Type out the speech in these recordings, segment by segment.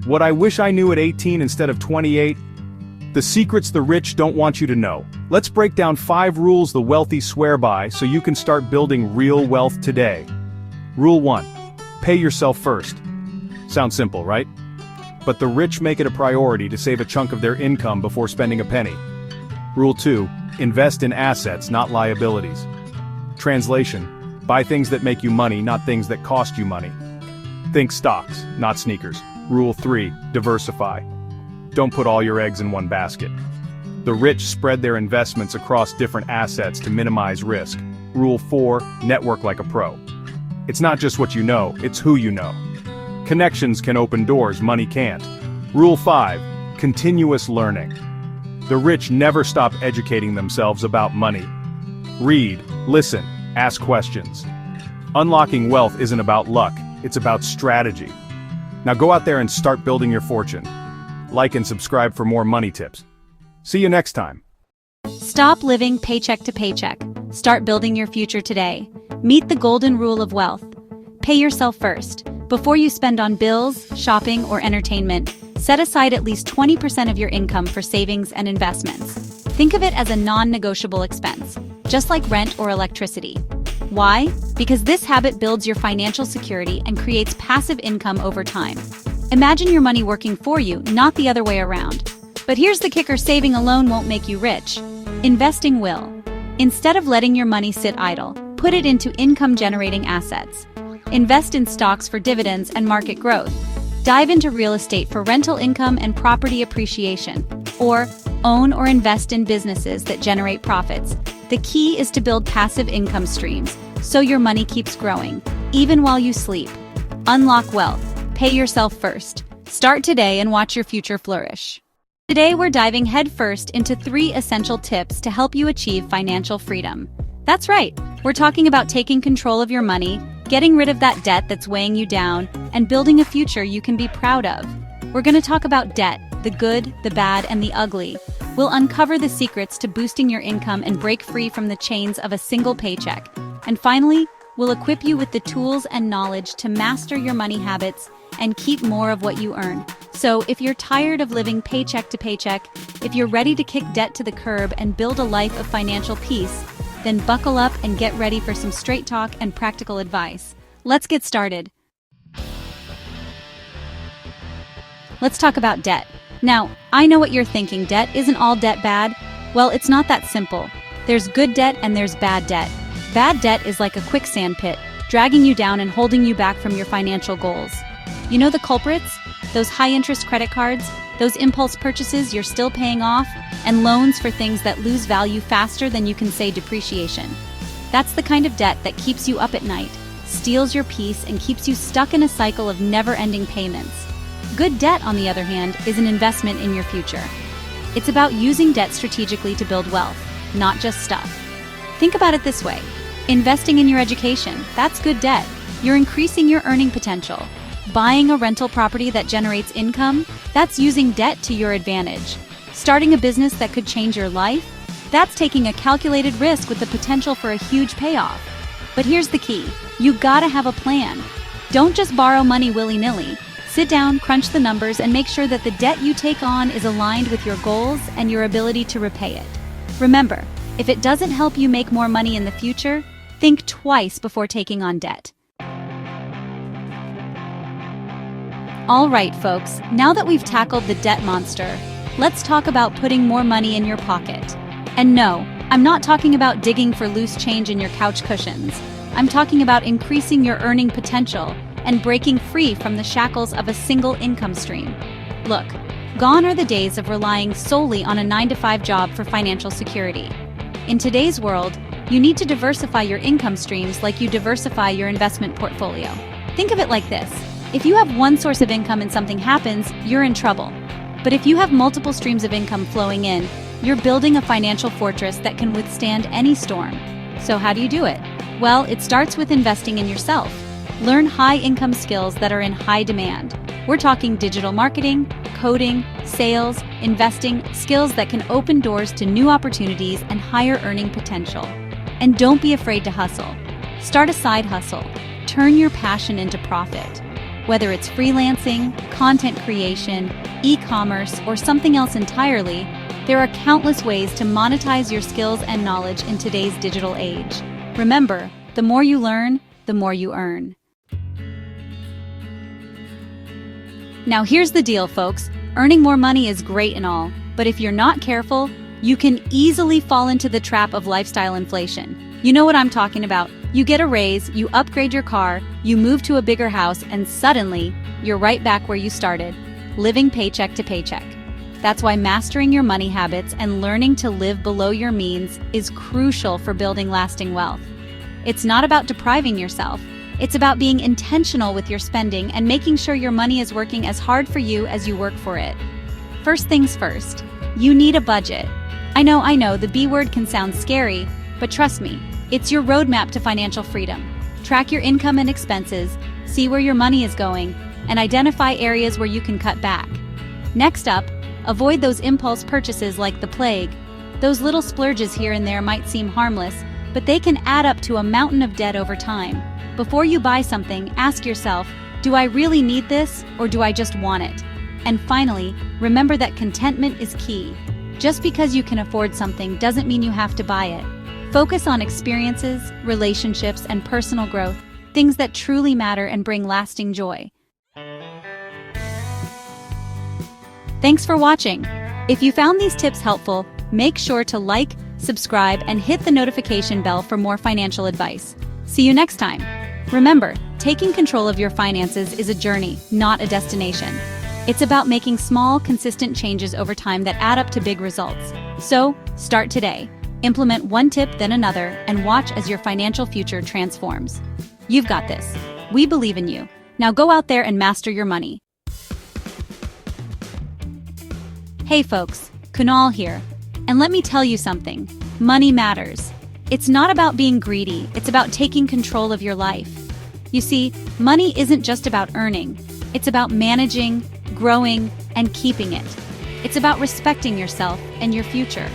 What I wish I knew at 18 instead of 28? The secrets the rich don't want you to know. Let's break down 5 rules the wealthy swear by so you can start building real wealth today. Rule 1. Pay yourself first. Sounds simple, right? But the rich make it a priority to save a chunk of their income before spending a penny. Rule 2. Invest in assets, not liabilities. Translation: buy things that make you money, not things that cost you money. Think stocks, not sneakers. Rule 3. Diversify. Don't put all your eggs in one basket. The rich spread their investments across different assets to minimize risk. Rule 4. Network like a pro. It's not just what you know, it's who you know. Connections can open doors money can't. Rule 5. Continuous learning. The rich never stop educating themselves about money. Read, listen, ask questions. Unlocking wealth isn't about luck, it's about strategy. Now go out there and start building your fortune. Like and subscribe for more money tips. See you next time. Stop living paycheck to paycheck. Start building your future today. Meet the golden rule of wealth. Pay yourself first. Before you spend on bills, shopping, or entertainment, set aside at least 20% of your income for savings and investments. Think of it as a non-negotiable expense, just like rent or electricity. Why? Because this habit builds your financial security and creates passive income over time. Imagine your money working for you, not the other way around. But here's the kicker: saving alone won't make you rich. Investing will. Instead of letting your money sit idle, put it into income-generating assets. Invest in stocks for dividends and market growth. Dive into real estate for rental income and property appreciation. Or own or invest in businesses that generate profits. The key is to build passive income streams, so your money keeps growing, even while you sleep. Unlock wealth. Pay yourself first. Start today and watch your future flourish. Today we're diving headfirst into 3 essential tips to help you achieve financial freedom. That's right, we're talking about taking control of your money, getting rid of that debt that's weighing you down, and building a future you can be proud of. We're going to talk about debt, the good, the bad, and the ugly. We'll uncover the secrets to boosting your income and break free from the chains of a single paycheck. And finally, we'll equip you with the tools and knowledge to master your money habits and keep more of what you earn. So if you're tired of living paycheck to paycheck, if you're ready to kick debt to the curb and build a life of financial peace, then buckle up and get ready for some straight talk and practical advice. Let's get started. Let's talk about debt. Now, I know what you're thinking: debt, isn't all debt bad? Well, it's not that simple. There's good debt and there's bad debt. Bad debt is like a quicksand pit, dragging you down and holding you back from your financial goals. You know the culprits? Those high-interest credit cards, those impulse purchases you're still paying off, and loans for things that lose value faster than you can say depreciation. That's the kind of debt that keeps you up at night, steals your peace, and keeps you stuck in a cycle of never-ending payments. Good debt, on the other hand, is an investment in your future. It's about using debt strategically to build wealth, not just stuff. Think about it this way. Investing in your education, that's good debt. You're increasing your earning potential. Buying a rental property that generates income, that's using debt to your advantage. Starting a business that could change your life, that's taking a calculated risk with the potential for a huge payoff. But here's the key: you gotta have a plan. Don't just borrow money willy-nilly. Sit down, crunch the numbers, and make sure that the debt you take on is aligned with your goals and your ability to repay it. Remember, if it doesn't help you make more money in the future, think twice before taking on debt. All right, folks, now that we've tackled the debt monster, let's talk about putting more money in your pocket. And no, I'm not talking about digging for loose change in your couch cushions. I'm talking about increasing your earning potential and breaking free from the shackles of a single income stream. Look, gone are the days of relying solely on a 9-to-5 job for financial security. In today's world, you need to diversify your income streams like you diversify your investment portfolio. Think of it like this: if you have one source of income and something happens, you're in trouble. But if you have multiple streams of income flowing in, you're building a financial fortress that can withstand any storm. So how do you do it? Well, it starts with investing in yourself. Learn high-income skills that are in high demand. We're talking digital marketing, coding, sales, investing, skills that can open doors to new opportunities and higher earning potential. And don't be afraid to hustle. Start a side hustle. Turn your passion into profit. Whether it's freelancing, content creation, e-commerce, or something else entirely, there are countless ways to monetize your skills and knowledge in today's digital age. Remember, the more you learn, the more you earn. Now here's the deal, folks. Earning more money is great and all, but if you're not careful, you can easily fall into the trap of lifestyle inflation. You know what I'm talking about. You get a raise, you upgrade your car, you move to a bigger house, and suddenly, you're right back where you started, living paycheck to paycheck. That's why mastering your money habits and learning to live below your means is crucial for building lasting wealth. It's not about depriving yourself. It's about being intentional with your spending and making sure your money is working as hard for you as you work for it. First things first, you need a budget. I know, the B word can sound scary, but trust me, it's your roadmap to financial freedom. Track your income and expenses, see where your money is going, and identify areas where you can cut back. Next up, avoid those impulse purchases like the plague. Those little splurges here and there might seem harmless, but they can add up to a mountain of debt over time. Before you buy something, ask yourself, do I really need this, or do I just want it? And finally, remember that contentment is key. Just because you can afford something doesn't mean you have to buy it. Focus on experiences, relationships, and personal growth, things that truly matter and bring lasting joy. Thanks for watching. If you found these tips helpful, make sure to like, subscribe, and hit the notification bell for more financial advice. See you next time. Remember, taking control of your finances is a journey, not a destination. It's about making small, consistent changes over time that add up to big results. So, start today. Implement one tip, then another, and watch as your financial future transforms. You've got this. We believe in you. Now go out there and master your money. Hey folks, Kunal here. And let me tell you something. Money matters. It's not about being greedy, it's about taking control of your life. You see, money isn't just about earning. It's about managing, growing, and keeping it. It's about respecting yourself and your future.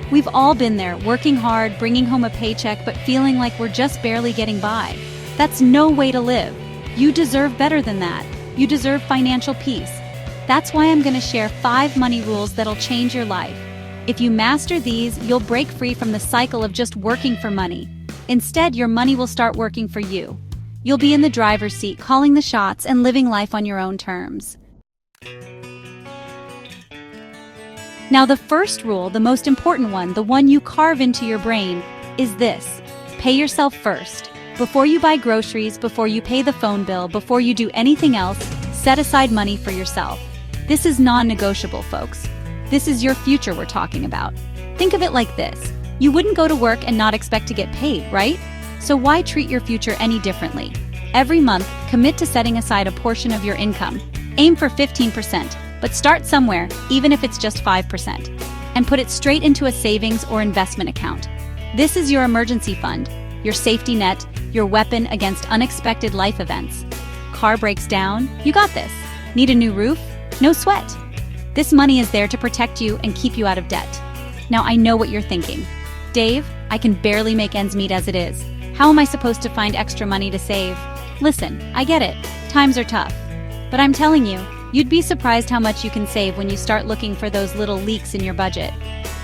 We've all been there, working hard, bringing home a paycheck, but feeling like we're just barely getting by. That's no way to live. You deserve better than that. You deserve financial peace. That's why I'm going to share 5 money rules that'll change your life. If you master these, you'll break free from the cycle of just working for money. Instead, your money will start working for you. You'll be in the driver's seat, calling the shots and living life on your own terms. Now, the first rule, the most important one, the one you carve into your brain, is this: pay yourself first. Before you buy groceries, before you pay the phone bill, before you do anything else, set aside money for yourself. This is non-negotiable, folks. This is your future we're talking about. Think of it like this. You wouldn't go to work and not expect to get paid, right? So why treat your future any differently? Every month, commit to setting aside a portion of your income. Aim for 15%, but start somewhere, even if it's just 5%, and put it straight into a savings or investment account. This is your emergency fund, your safety net, your weapon against unexpected life events. Car breaks down, you got this. Need a new roof? No sweat. This money is there to protect you and keep you out of debt. Now I know what you're thinking. Dave, I can barely make ends meet as it is. How am I supposed to find extra money to save? Listen, I get it. Times are tough. But I'm telling you, you'd be surprised how much you can save when you start looking for those little leaks in your budget.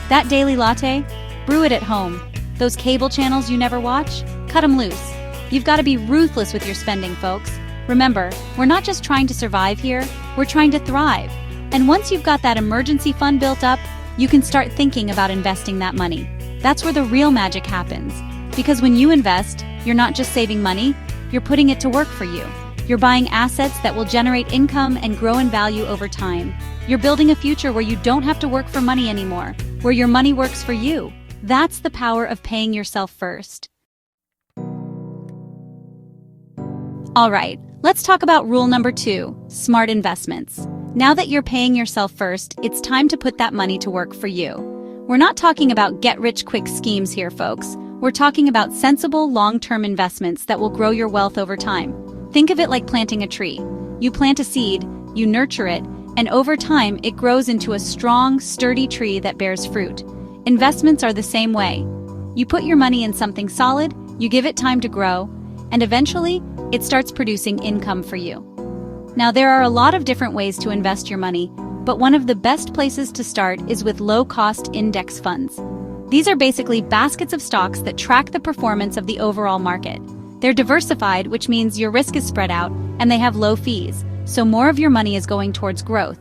That daily latte? Brew it at home. Those cable channels you never watch? Cut them loose. You've got to be ruthless with your spending, folks. Remember, we're not just trying to survive here, we're trying to thrive. And once you've got that emergency fund built up, you can start thinking about investing that money. That's where the real magic happens. Because when you invest, you're not just saving money, you're putting it to work for you. You're buying assets that will generate income and grow in value over time. You're building a future where you don't have to work for money anymore, where your money works for you. That's the power of paying yourself first. All right, let's talk about rule number 2, smart investments. Now that you're paying yourself first, it's time to put that money to work for you. We're not talking about get-rich-quick schemes here, folks. We're talking about sensible, long-term investments that will grow your wealth over time. Think of it like planting a tree. You plant a seed, you nurture it, and over time it grows into a strong, sturdy tree that bears fruit. Investments are the same way. You put your money in something solid, you give it time to grow, and eventually, it starts producing income for you. Now, there are a lot of different ways to invest your money, but one of the best places to start is with low-cost index funds. These are basically baskets of stocks that track the performance of the overall market. They're diversified, which means your risk is spread out, and they have low fees, so more of your money is going towards growth.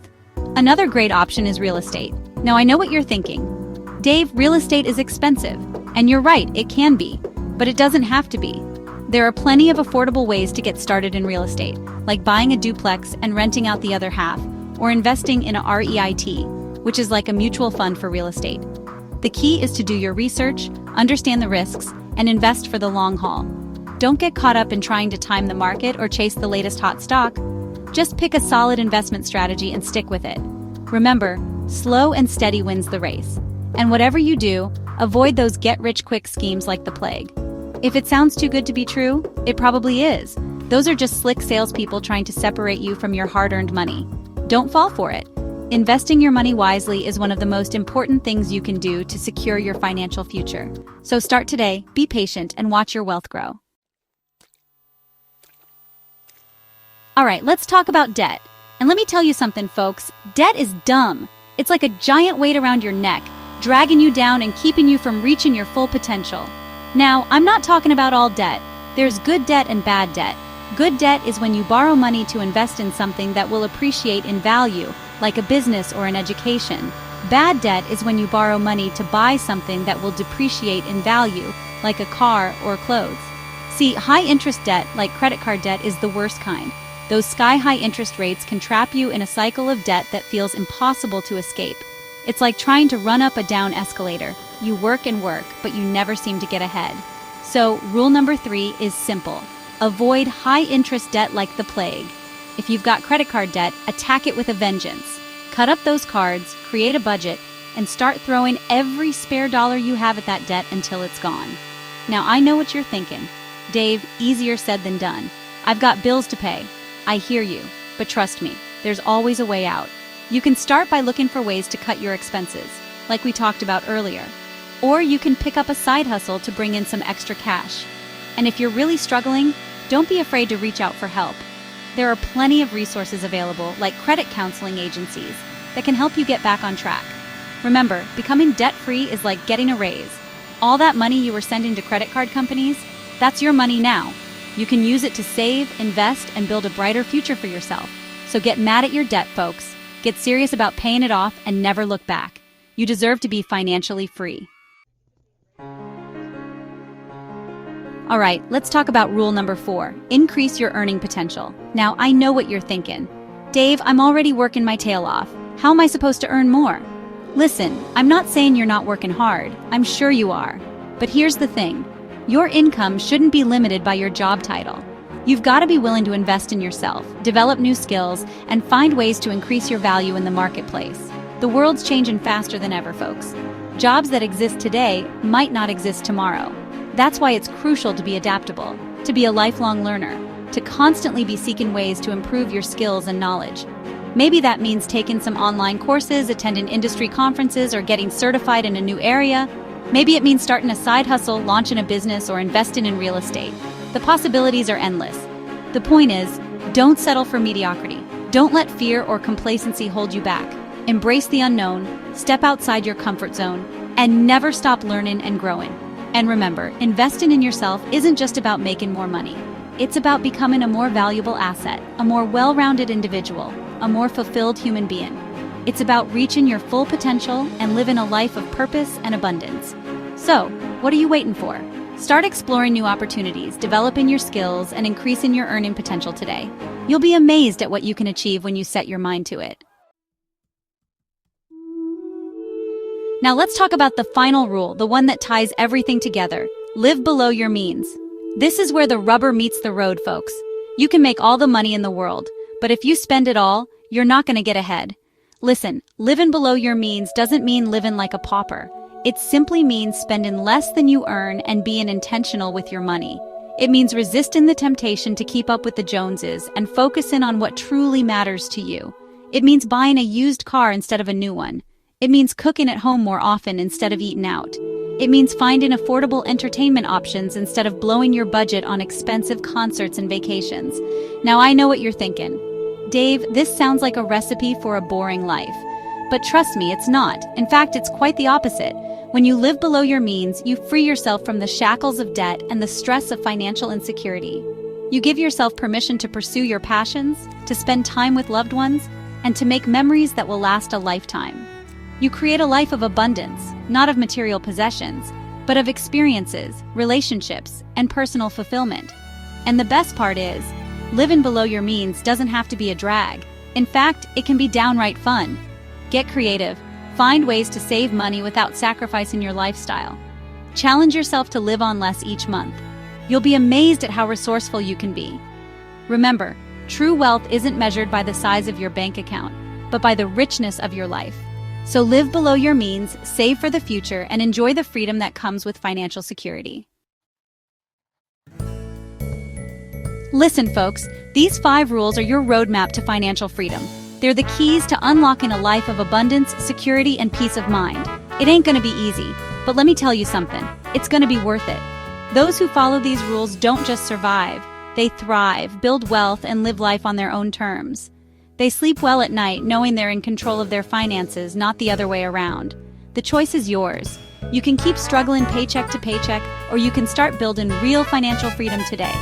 Another great option is real estate. Now, I know what you're thinking. Dave, real estate is expensive. And you're right, it can be, but it doesn't have to be. There are plenty of affordable ways to get started in real estate, like buying a duplex and renting out the other half, or investing in a REIT, which is like a mutual fund for real estate. The key is to do your research, understand the risks, and invest for the long haul. Don't get caught up in trying to time the market or chase the latest hot stock. Just pick a solid investment strategy and stick with it. Remember, slow and steady wins the race. And whatever you do, avoid those get-rich-quick schemes like the plague. If it sounds too good to be true, it probably is. Those are just slick salespeople trying to separate you from your hard-earned money. Don't fall for it. Investing your money wisely is one of the most important things you can do to secure your financial future. So start today, be patient, and watch your wealth grow. All right, let's talk about debt. And let me tell you something, folks. Debt is dumb. It's like a giant weight around your neck, dragging you down and keeping you from reaching your full potential. Now, I'm not talking about all debt. There's good debt and bad debt. Good debt is when you borrow money to invest in something that will appreciate in value, like a business or an education. Bad debt is when you borrow money to buy something that will depreciate in value, like a car or clothes. See, high-interest debt, like credit card debt, is the worst kind. Those sky-high interest rates can trap you in a cycle of debt that feels impossible to escape. It's like trying to run up a down escalator. You work and work, but you never seem to get ahead. So, rule number 3 is simple. Avoid high-interest debt like the plague. If you've got credit card debt, attack it with a vengeance. Cut up those cards, create a budget, and start throwing every spare dollar you have at that debt until it's gone. Now, I know what you're thinking. Dave, easier said than done. I've got bills to pay. I hear you, but trust me, there's always a way out. You can start by looking for ways to cut your expenses, like we talked about earlier. Or you can pick up a side hustle to bring in some extra cash. And if you're really struggling, don't be afraid to reach out for help. There are plenty of resources available, like credit counseling agencies, that can help you get back on track. Remember, becoming debt-free is like getting a raise. All that money you were sending to credit card companies, that's your money now. You can use it to save, invest, and build a brighter future for yourself. So get mad at your debt, folks. Get serious about paying it off and never look back. You deserve to be financially free. All right, let's talk about rule number 4. Increase your earning potential. Now, I know what you're thinking. Dave, I'm already working my tail off. How am I supposed to earn more? Listen, I'm not saying you're not working hard. I'm sure you are. But here's the thing. Your income shouldn't be limited by your job title. You've got to be willing to invest in yourself, develop new skills, and find ways to increase your value in the marketplace. The world's changing faster than ever, folks. Jobs that exist today might not exist tomorrow. That's why it's crucial to be adaptable, to be a lifelong learner, to constantly be seeking ways to improve your skills and knowledge. Maybe that means taking some online courses, attending industry conferences, or getting certified in a new area. Maybe it means starting a side hustle, launching a business, or investing in real estate. The possibilities are endless. The point is, don't settle for mediocrity. Don't let fear or complacency hold you back. Embrace the unknown, step outside your comfort zone, and never stop learning and growing. And remember, investing in yourself isn't just about making more money. It's about becoming a more valuable asset, a more well-rounded individual, a more fulfilled human being. It's about reaching your full potential and living a life of purpose and abundance. So, what are you waiting for? Start exploring new opportunities, developing your skills, and increasing your earning potential today. You'll be amazed at what you can achieve when you set your mind to it. Now let's talk about the final rule, the one that ties everything together. Live below your means. This is where the rubber meets the road, folks. You can make all the money in the world, but if you spend it all, you're not going to get ahead. Listen, living below your means doesn't mean living like a pauper. It simply means spending less than you earn and being intentional with your money. It means resisting the temptation to keep up with the Joneses and focusing on what truly matters to you. It means buying a used car instead of a new one. It means cooking at home more often instead of eating out. It means finding affordable entertainment options instead of blowing your budget on expensive concerts and vacations. Now I know what you're thinking. Dave, this sounds like a recipe for a boring life. But trust me, it's not. In fact, it's quite the opposite. When you live below your means, you free yourself from the shackles of debt and the stress of financial insecurity. You give yourself permission to pursue your passions, to spend time with loved ones, and to make memories that will last a lifetime. You create a life of abundance, not of material possessions, but of experiences, relationships, and personal fulfillment. And the best part is, living below your means doesn't have to be a drag. In fact, it can be downright fun. Get creative. Find ways to save money without sacrificing your lifestyle. Challenge yourself to live on less each month. You'll be amazed at how resourceful you can be. Remember, true wealth isn't measured by the size of your bank account, but by the richness of your life. So live below your means, save for the future, and enjoy the freedom that comes with financial security. Listen, folks, these 5 rules are your roadmap to financial freedom. They're the keys to unlocking a life of abundance, security, and peace of mind. It ain't gonna be easy, but let me tell you something, it's gonna be worth it. Those who follow these rules don't just survive, they thrive, build wealth, and live life on their own terms. They sleep well at night knowing they're in control of their finances, not the other way around. The choice is yours. You can keep struggling paycheck to paycheck, or you can start building real financial freedom today.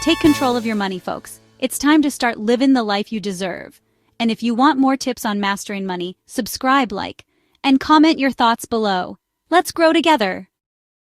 Take control of your money, folks. It's time to start living the life you deserve. And if you want more tips on mastering money, subscribe, like, and comment your thoughts below. Let's grow together.